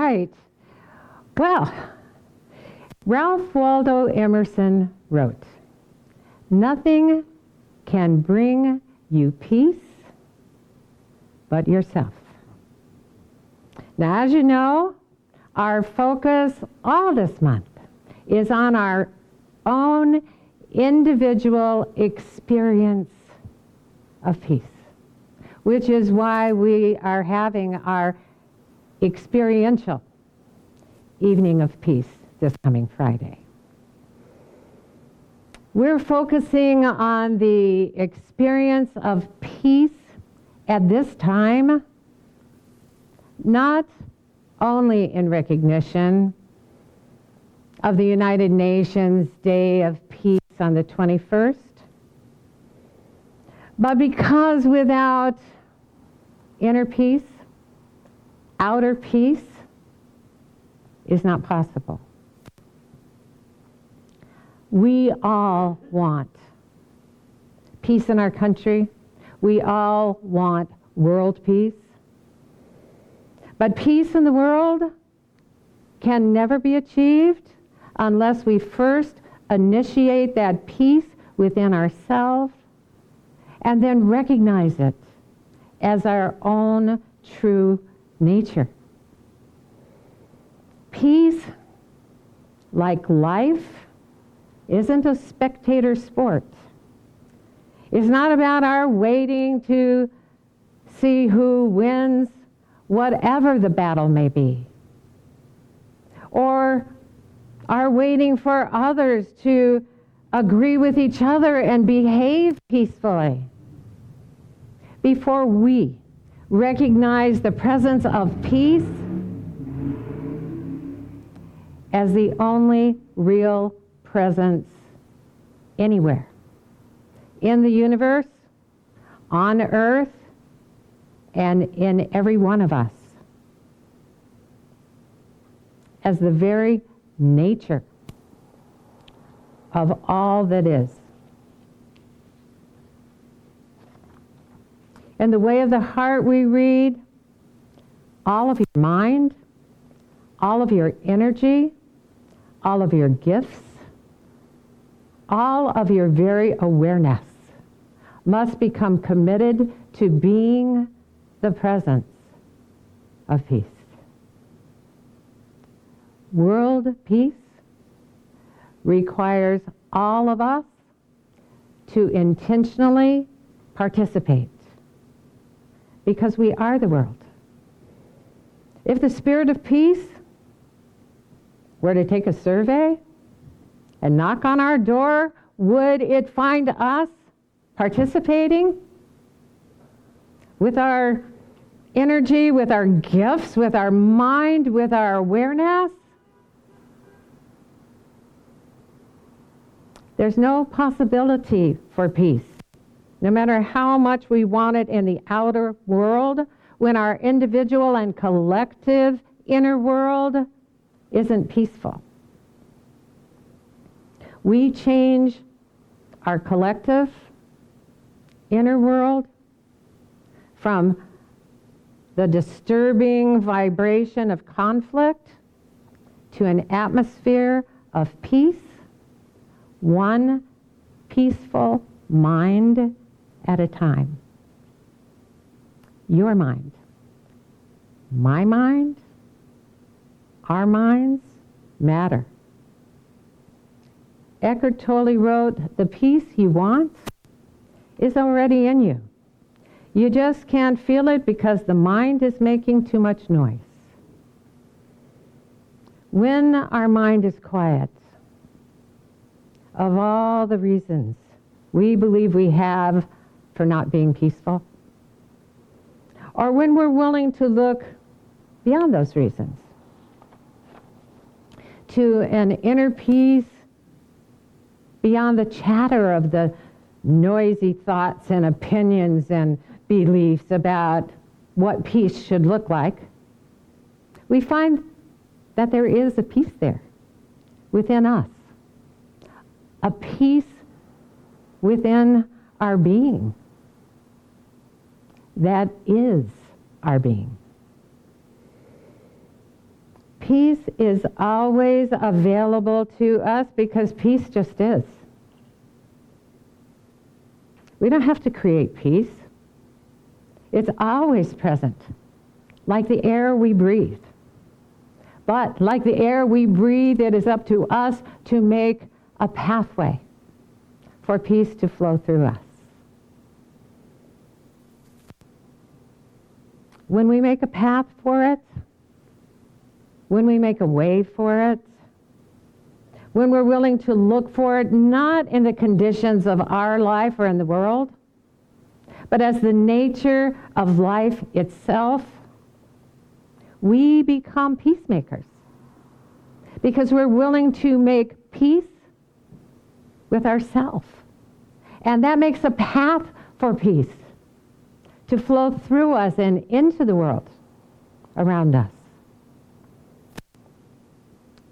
right. Well, Ralph Waldo Emerson wrote, "Nothing can bring you peace but yourself." Now, as you know, our focus all this month is on our own individual experience of peace, which is why we are having our experiential evening of peace this coming Friday. We're focusing on the experience of peace at this time, not only in recognition of the United Nations Day of Peace on the 21st, but because without inner peace, outer peace is not possible. We all want peace in our country. We all want world peace. But peace in the world can never be achieved unless we first initiate that peace within ourselves and then recognize it as our own true nature. Peace, like life, isn't a spectator sport. It's not about our waiting to see who wins, whatever the battle may be, or are waiting for others to agree with each other and behave peacefully. Before we recognize the presence of peace as the only real presence anywhere in the universe, on earth, and in every one of us, as the very nature of all that is. In the Way of the Heart we read, all of your mind, all of your energy, all of your gifts, all of your very awareness must become committed to being the presence of peace. World peace requires all of us to intentionally participate because we are the world. If the spirit of peace were to take a survey and knock on our door, would it find us participating with our energy, with our gifts, with our mind, with our awareness? There's no possibility for peace, no matter how much we want it in the outer world, when our individual and collective inner world isn't peaceful. We change our collective inner world from the disturbing vibration of conflict to an atmosphere of peace, one peaceful mind at a time. Your mind, my mind, our minds matter. Eckhart Tolle wrote, "The peace you want is already in you. You just can't feel it because the mind is making too much noise." When our mind is quiet, of all the reasons we believe we have for not being peaceful, or when we're willing to look beyond those reasons to an inner peace beyond the chatter of the noisy thoughts and opinions and beliefs about what peace should look like, we find that there is a peace there within us, a peace within our being that is our being. Peace is always available to us because peace just is. We don't have to create peace. It's always present, like the air we breathe. But like the air we breathe, it is up to us to make a pathway for peace to flow through us. When we make a path for it, when we make a way for it, when we're willing to look for it, not in the conditions of our life or in the world, but as the nature of life itself, we become peacemakers because we're willing to make peace with ourselves. And that makes a path for peace to flow through us and into the world around us.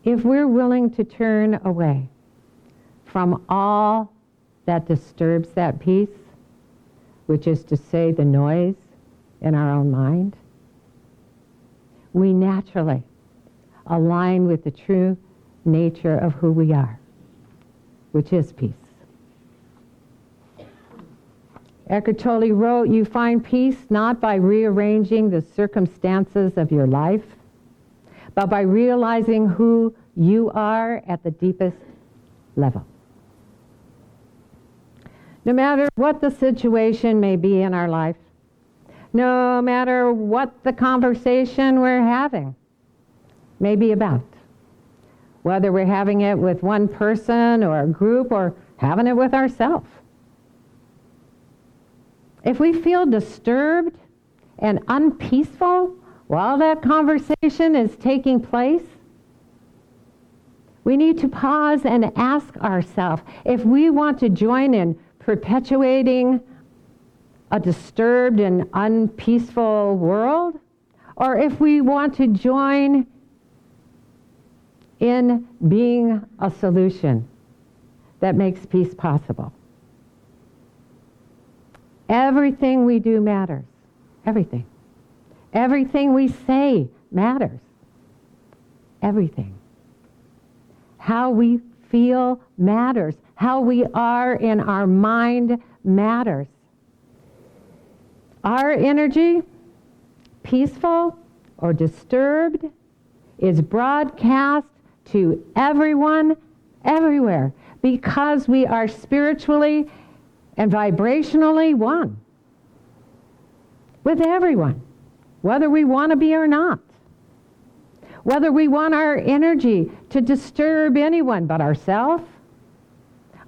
If we're willing to turn away from all that disturbs that peace, which is to say the noise in our own mind, we naturally align with the true nature of who we are, which is peace. Eckhart Tolle wrote, "You find peace not by rearranging the circumstances of your life, but by realizing who you are at the deepest level." No matter what the situation may be in our life, no matter what the conversation we're having may be about, whether we're having it with one person or a group or having it with ourselves. If we feel disturbed and unpeaceful while that conversation is taking place, we need to pause and ask ourselves if we want to join in perpetuating a disturbed and unpeaceful world, or if we want to join in being a solution that makes peace possible. Everything we do matters. Everything. Everything we say matters. Everything. How we feel matters. How we are in our mind matters. Our energy, peaceful or disturbed, is broadcast to everyone, everywhere, because we are spiritually and vibrationally one with everyone, whether we want to be or not. Whether we want our energy to disturb anyone but ourselves,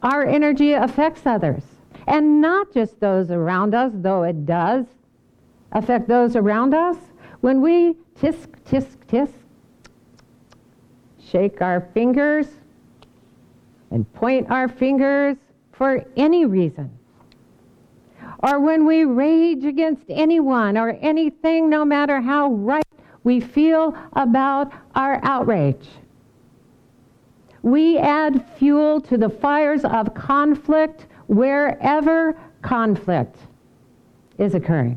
our energy affects others. And not just those around us, though it does affect those around us. When we tisk, tisk, tisk, shake our fingers and point our fingers for any reason, or when we rage against anyone or anything, no matter how right we feel about our outrage, we add fuel to the fires of conflict wherever conflict is occurring.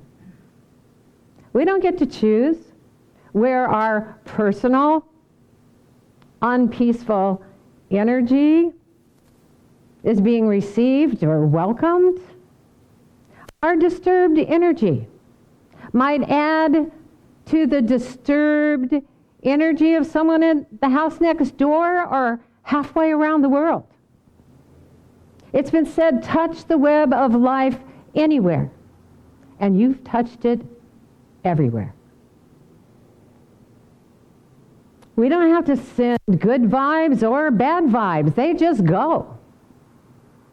We don't get to choose where our personal, unpeaceful energy is being received or welcomed. Our disturbed energy might add to the disturbed energy of someone in the house next door or halfway around the world. It's been said, touch the web of life anywhere, and you've touched it everywhere. We don't have to send good vibes or bad vibes. They just go.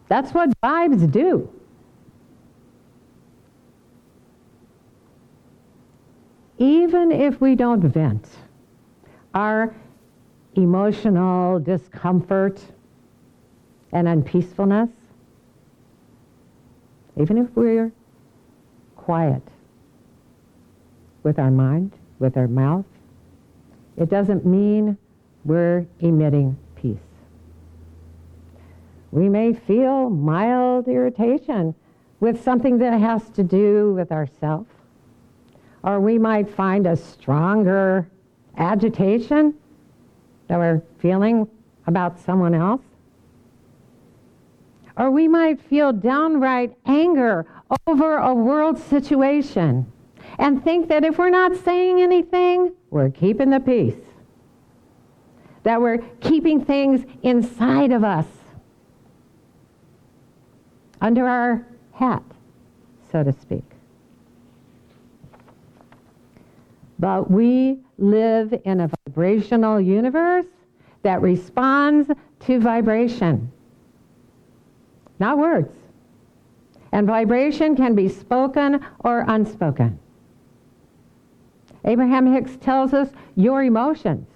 That's what vibes do. Even if we don't vent our emotional discomfort and unpeacefulness, even if we're quiet with our mind, with our mouth, it doesn't mean we're emitting peace. We may feel mild irritation with something that has to do with ourselves, or we might find a stronger agitation that we're feeling about someone else. Or we might feel downright anger over a world situation and think that if we're not saying anything, we're keeping the peace. That we're keeping things inside of us, under our hat, so to speak. But we live in a vibrational universe that responds to vibration, not words. And vibration can be spoken or unspoken. Abraham Hicks tells us your emotions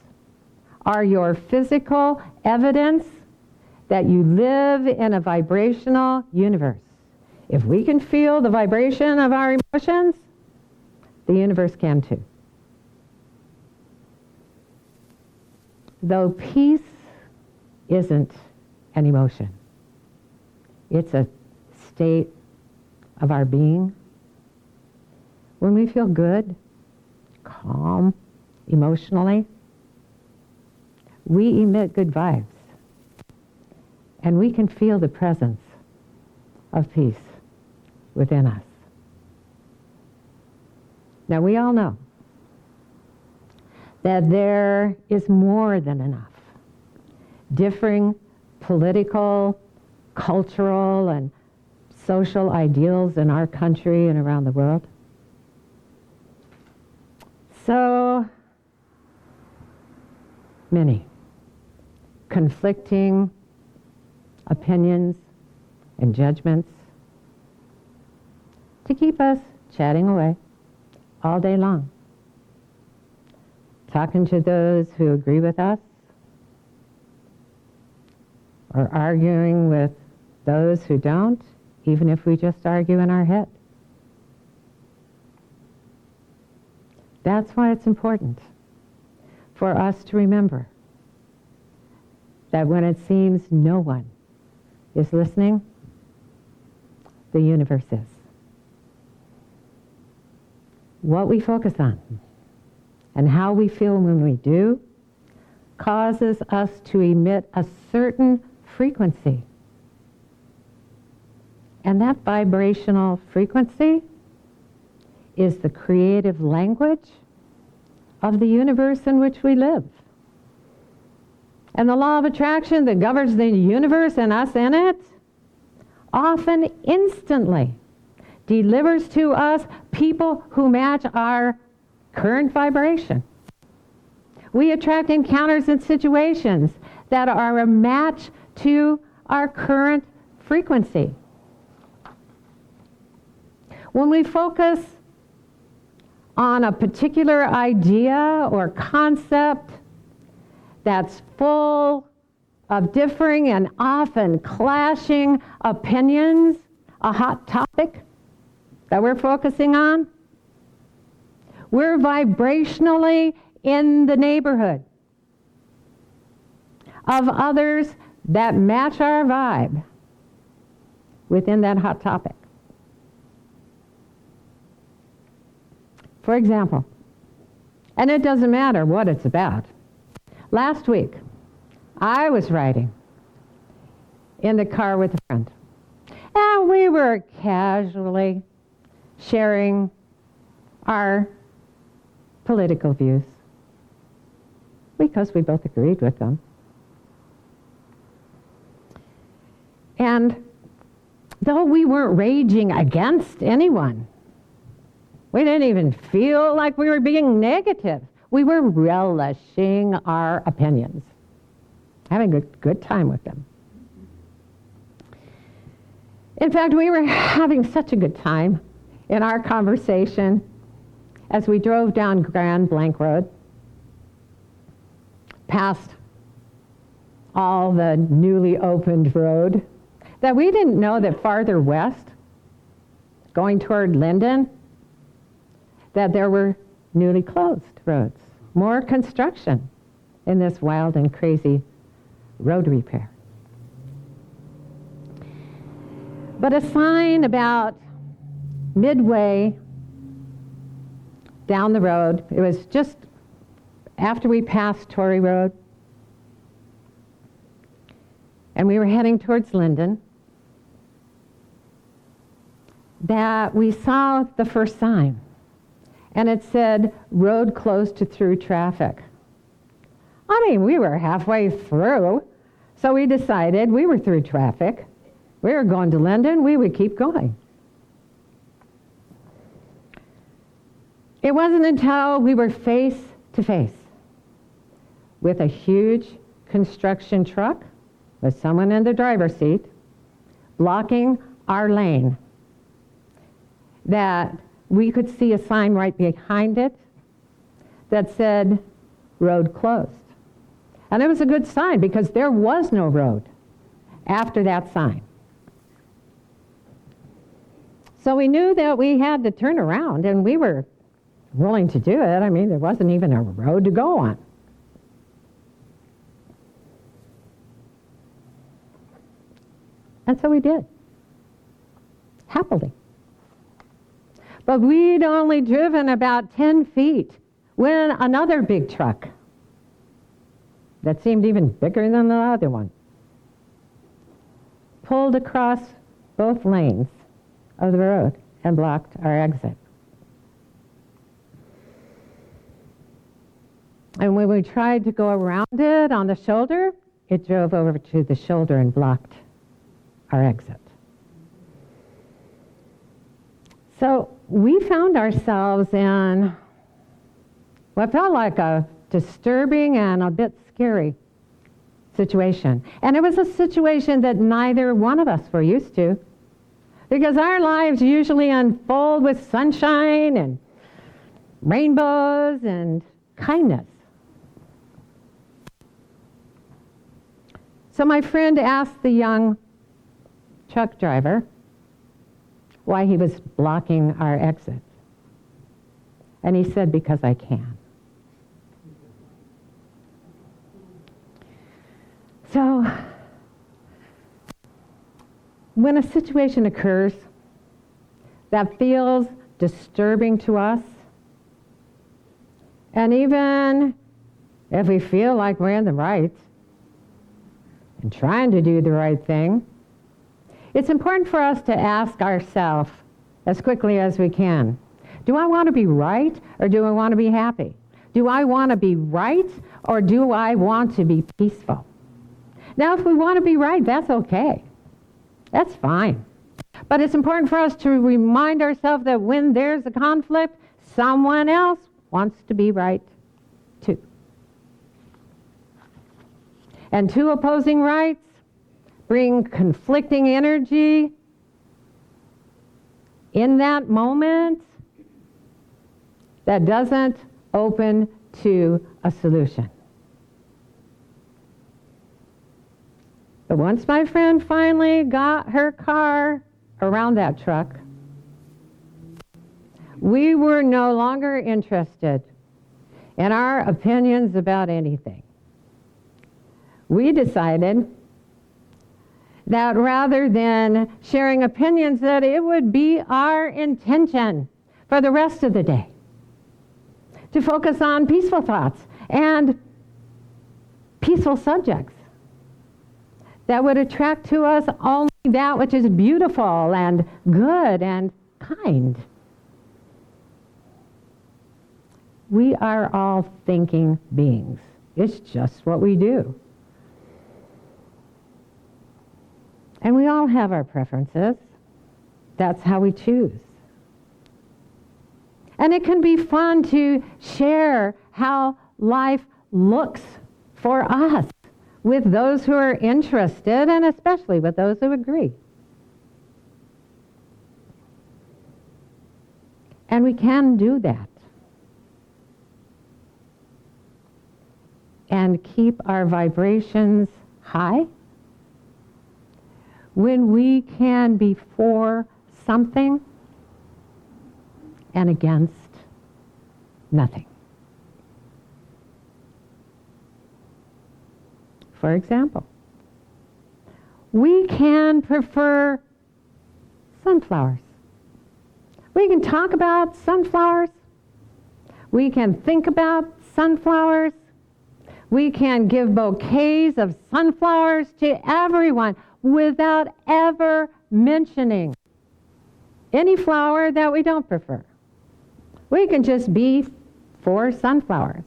are your physical evidence that you live in a vibrational universe. If we can feel the vibration of our emotions, the universe can too. Though peace isn't an emotion, it's a state of our being. When we feel good, calm, emotionally, we emit good vibes. And we can feel the presence of peace within us. Now, we all know that there is more than enough differing political, cultural, and social ideals in our country and around the world. So many conflicting opinions and judgments to keep us chatting away all day long, talking to those who agree with us, or arguing with those who don't, even if we just argue in our head. That's why it's important for us to remember that when it seems no one is listening, the universe is. What we focus on and how we feel when we do causes us to emit a certain frequency. And that vibrational frequency is the creative language of the universe in which we live. And the law of attraction that governs the universe and us in it often instantly delivers to us people who match our current vibration. We attract encounters and situations that are a match to our current frequency. When we focus on a particular idea or concept that's full of differing and often clashing opinions, a hot topic that we're focusing on, we're vibrationally in the neighborhood of others that match our vibe within that hot topic. For example, and it doesn't matter what it's about. Last week, I was riding in the car with a friend, and we were casually sharing our political views because we both agreed with them. And though we weren't raging against anyone, we didn't even feel like we were being negative. We were relishing our opinions, having a good time with them. In fact, we were having such a good time in our conversation as we drove down Grand Blanc Road, past all the newly opened road, that we didn't know that farther west, going toward Linden, that there were newly closed roads, more construction in this wild and crazy road repair. But a sign about midway down the road, it was just after we passed Torrey Road, and we were heading towards Linden, that we saw the first sign, and it said, road closed to through traffic. I mean, we were halfway through, so we decided we were through traffic. We were going to Linden, we would keep going. It wasn't until we were face to face with a huge construction truck with someone in the driver's seat blocking our lane that we could see a sign right behind it that said, road closed. And it was a good sign because there was no road after that sign. So we knew that we had to turn around, and we were willing to do it. I mean, there wasn't even a road to go on. And so we did, happily. But we'd only driven about 10 feet when another big truck that seemed even bigger than the other one pulled across both lanes of the road and blocked our exit. And when we tried to go around it on the shoulder, it drove over to the shoulder and blocked our exit. So we found ourselves in what felt like a disturbing and a bit scary situation. And it was a situation that neither one of us were used to, because our lives usually unfold with sunshine and rainbows and kindness. So my friend asked the young truck driver why he was blocking our exit. And he said, because I can. So when a situation occurs that feels disturbing to us, and even if we feel like we're in the right and trying to do the right thing, it's important for us to ask ourselves as quickly as we can, do I want to be right or do I want to be happy? Do I want to be right or do I want to be peaceful? Now, if we want to be right, that's okay. That's fine. But it's important for us to remind ourselves that when there's a conflict, someone else wants to be right too. And two opposing rights bring conflicting energy in that moment that doesn't open to a solution. But once my friend finally got her car around that truck, we were no longer interested in our opinions about anything. We decided that rather than sharing opinions, that it would be our intention for the rest of the day to focus on peaceful thoughts and peaceful subjects that would attract to us only that which is beautiful and good and kind. We are all thinking beings. It's just what we do. And we all have our preferences. That's how we choose. And it can be fun to share how life looks for us with those who are interested, and especially with those who agree. And we can do that and keep our vibrations high when we can be for something and against nothing. For example, we can prefer sunflowers. We can talk about sunflowers. We can think about sunflowers. We can give bouquets of sunflowers to everyone without ever mentioning any flower that we don't prefer. We can just be for sunflowers.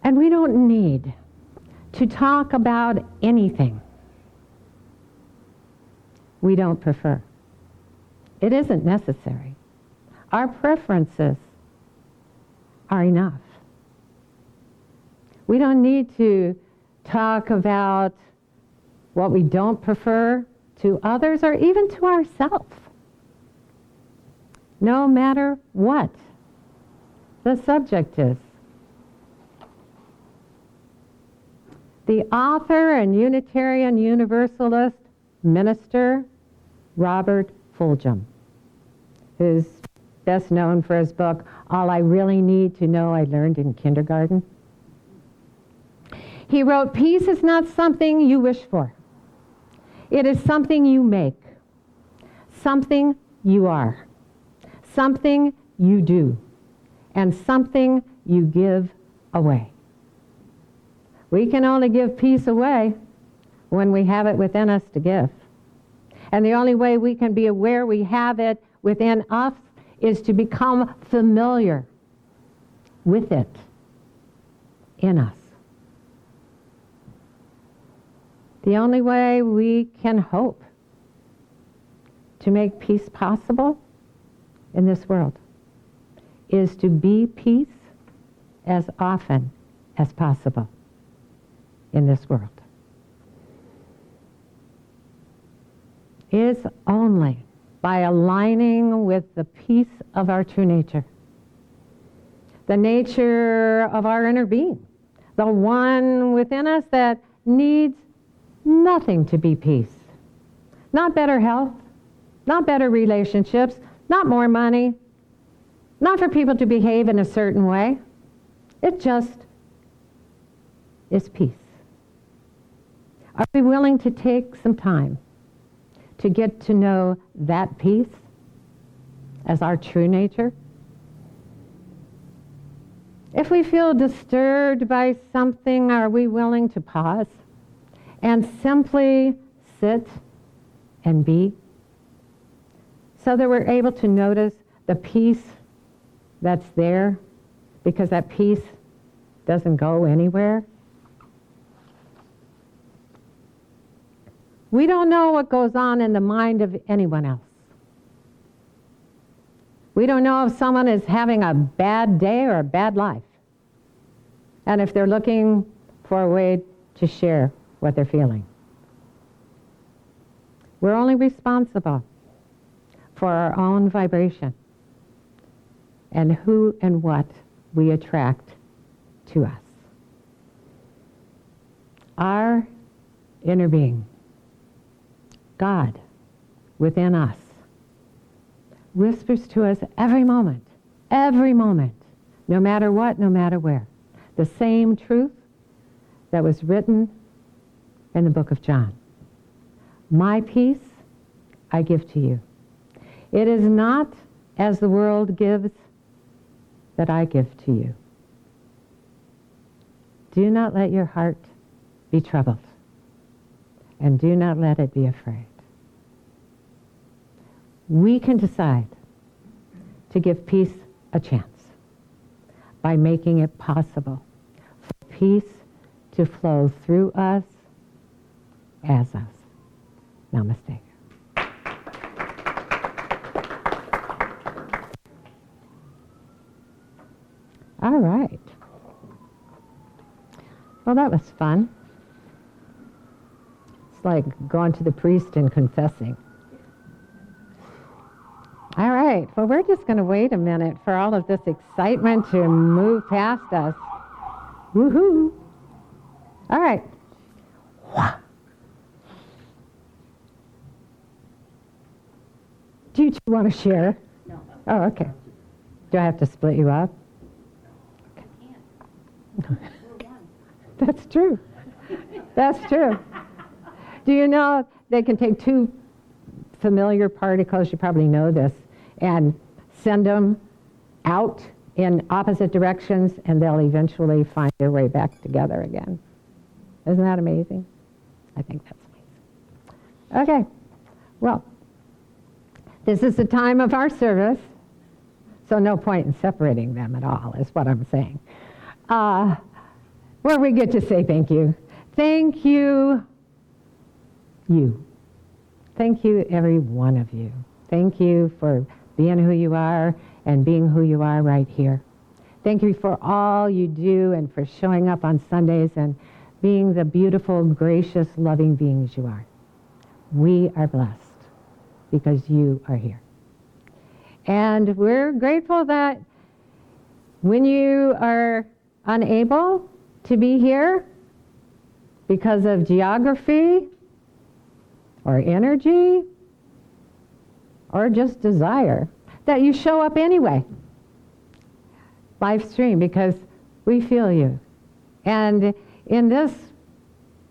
And we don't need to talk about anything we don't prefer. It isn't necessary. Our preferences are enough. We don't need to talk about what we don't prefer to others or even to ourselves. No matter what the subject is. The author and Unitarian Universalist minister, Robert Fulghum, who's best known for his book, All I Really Need to Know I Learned in Kindergarten. He wrote, "Peace is not something you wish for. It is something you make, something you are, something you do, and something you give away." We can only give peace away when we have it within us to give. And the only way we can be aware we have it within us is to become familiar with it in us. The only way we can hope to make peace possible in this world is to be peace as often as possible in this world. It's only by aligning with the peace of our true nature, the nature of our inner being, the one within us that needs nothing to be peace. Not better health, not better relationships, not more money, not for people to behave in a certain way. It just is peace. Are we willing to take some time to get to know that peace as our true nature? If we feel disturbed by something, are we willing to pause and simply sit and be, so that we're able to notice the peace that's there, because that peace doesn't go anywhere? We don't know what goes on in the mind of anyone else. We don't know if someone is having a bad day or a bad life, and if they're looking for a way to share what they're feeling. We're only responsible for our own vibration and who and what we attract to us. Our inner being, God within us, whispers to us every moment, no matter what, no matter where. The same truth that was written in the book of John. My peace I give to you. It is not as the world gives that I give to you. Do not let your heart be troubled, and do not let it be afraid. We can decide to give peace a chance by making it possible for peace to flow through us as us. Namaste. All right. Well, that was fun. It's like going to the priest and confessing. All right. Well, we're just going to wait a minute for all of this excitement to move past us. Woohoo! All right. Do you two want to share? No. Oh, okay. Do I have to split you up? That's true. That's true. Do you know they can take two familiar particles, you probably know this, and send them out in opposite directions, and they'll eventually find their way back together again. Isn't that amazing? I think that's amazing. Okay, well, this is the time of our service, so no point in separating them at all, is what I'm saying. Where we get to say thank you. Thank you, you. Thank you, every one of you. Thank you for being who you are and being who you are right here. Thank you for all you do and for showing up on Sundays and being the beautiful, gracious, loving beings you are. We are blessed because you are here. And we're grateful that when you are unable to be here because of geography or energy or just desire, that you show up anyway. Live stream, because we feel you. And in this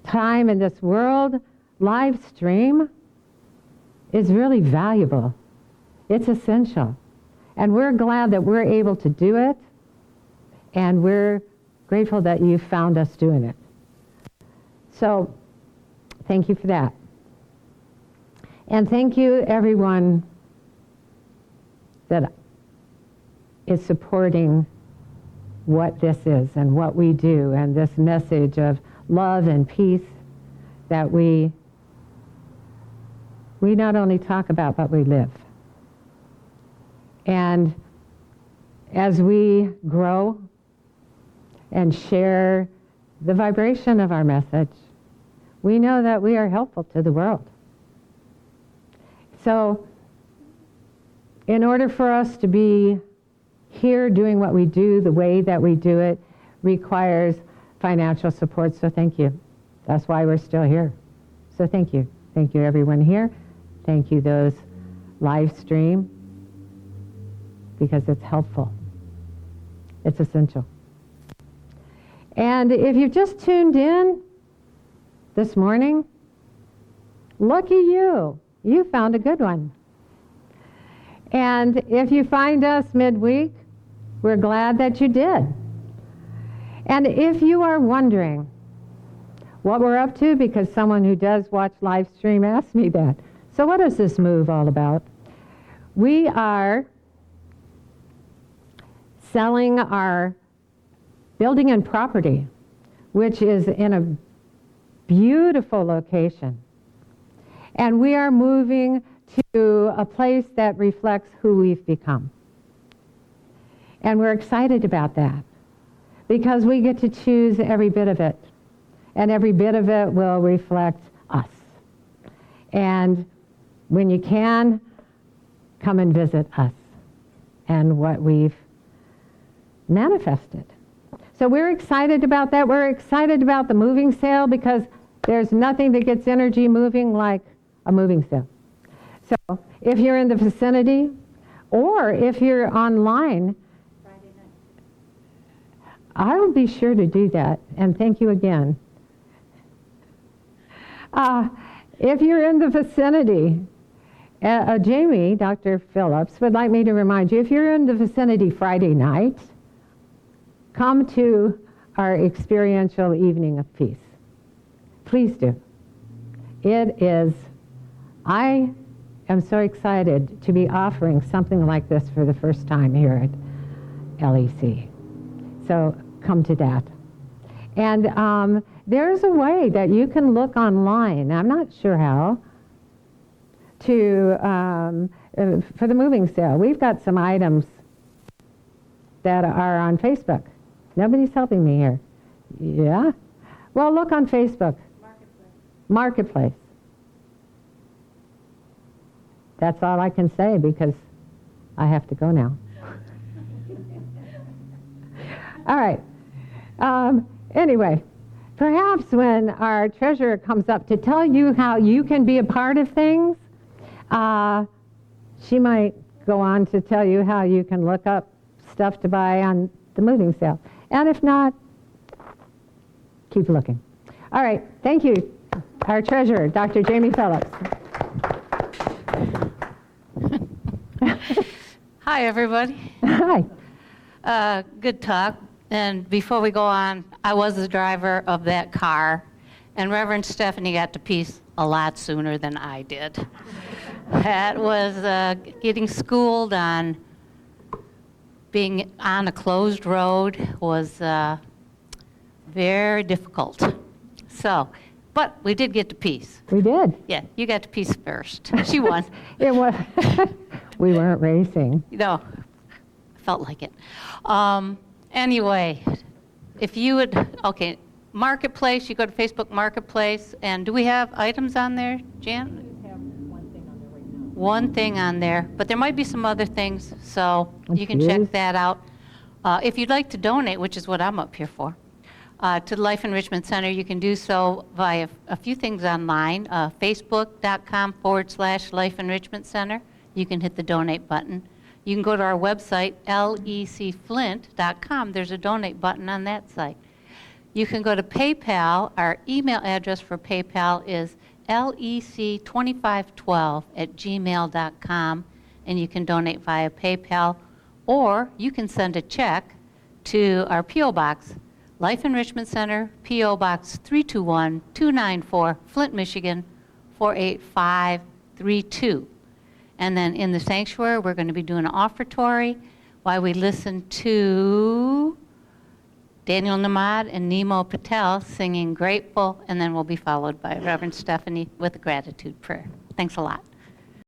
time, in this world, live stream is really valuable. It's essential. And we're glad that we're able to do it. And we're grateful that you found us doing it. So, thank you for that. And thank you, everyone that is supporting what this is and what we do and this message of love and peace that we not only talk about, but we live. And as we grow and share the vibration of our message, we know that we are helpful to the world. So, in order for us to be here doing what we do, the way that we do it requires financial support, so thank you. That's why we're still here. So thank you. Thank you, everyone here. Thank you, those live stream, because it's helpful. It's essential. And if you've just tuned in this morning, lucky you. You found a good one. And if you find us midweek, we're glad that you did. And if you are wondering what we're up to, because someone who does watch live stream asked me that, so what is this move all about? We are selling our building and property, which is in a beautiful location. And we are moving to a place that reflects who we've become. And we're excited about that because we get to choose every bit of it. And every bit of it will reflect us. And when you can, come and visit us and what we've manifested. So we're excited about that. We're excited about the moving sale because there's nothing that gets energy moving like a moving sale. So if you're in the vicinity or if you're online, Friday night. I will be sure to do that. And thank you again. If you're in the vicinity, Jamie, Dr. Phillips, would like me to remind you, if you're in the vicinity Friday night, come to our experiential evening of peace. Please do. I am so excited to be offering something like this for the first time here at LEC. So come to that. And there's a way that you can look online, I'm not sure how, to for the moving sale. We've got some items that are on Facebook. Nobody's helping me here. Yeah? Well, look on Facebook. Marketplace. That's all I can say because I have to go now. All right. Anyway, perhaps when our treasurer comes up to tell you how you can be a part of things, she might go on to tell you how you can look up stuff to buy on the moving sale. And if not, keep looking. All right, thank you, our treasurer, Dr. Jamie Phillips. Hi, everybody. Hi. Good talk. And before we go on, I was the driver of that car, and Reverend Stephanie got to peace a lot sooner than I did. That was getting schooled on being on a closed road was very difficult. So, but we did get to peace. We did. Yeah, you got to peace first. She won. It was. We weren't racing. No, felt like it. Anyway, if you would, okay, Marketplace, you go to Facebook Marketplace, and do we have items on there, Jan? We have one thing on there right now. One thing on there, but there might be some other things, so you can Yes. check that out. If you'd like to donate, which is what I'm up here for, to the Life Enrichment Center, you can do so via a few things online, facebook.com/Life Enrichment Center. You can hit the donate button. You can go to our website, lecflint.com. There's a donate button on that site. You can go to PayPal. Our email address for PayPal is lec2512@gmail.com, and you can donate via PayPal, or you can send a check to our P.O. Box, Life Enrichment Center, P.O. Box 321-294, Flint, Michigan 48532. And then in the sanctuary, we're going to be doing an offertory while we listen to Daniel Namad and Nemo Patel singing Grateful, and then we'll be followed by Reverend Stephanie with a gratitude prayer. Thanks a lot.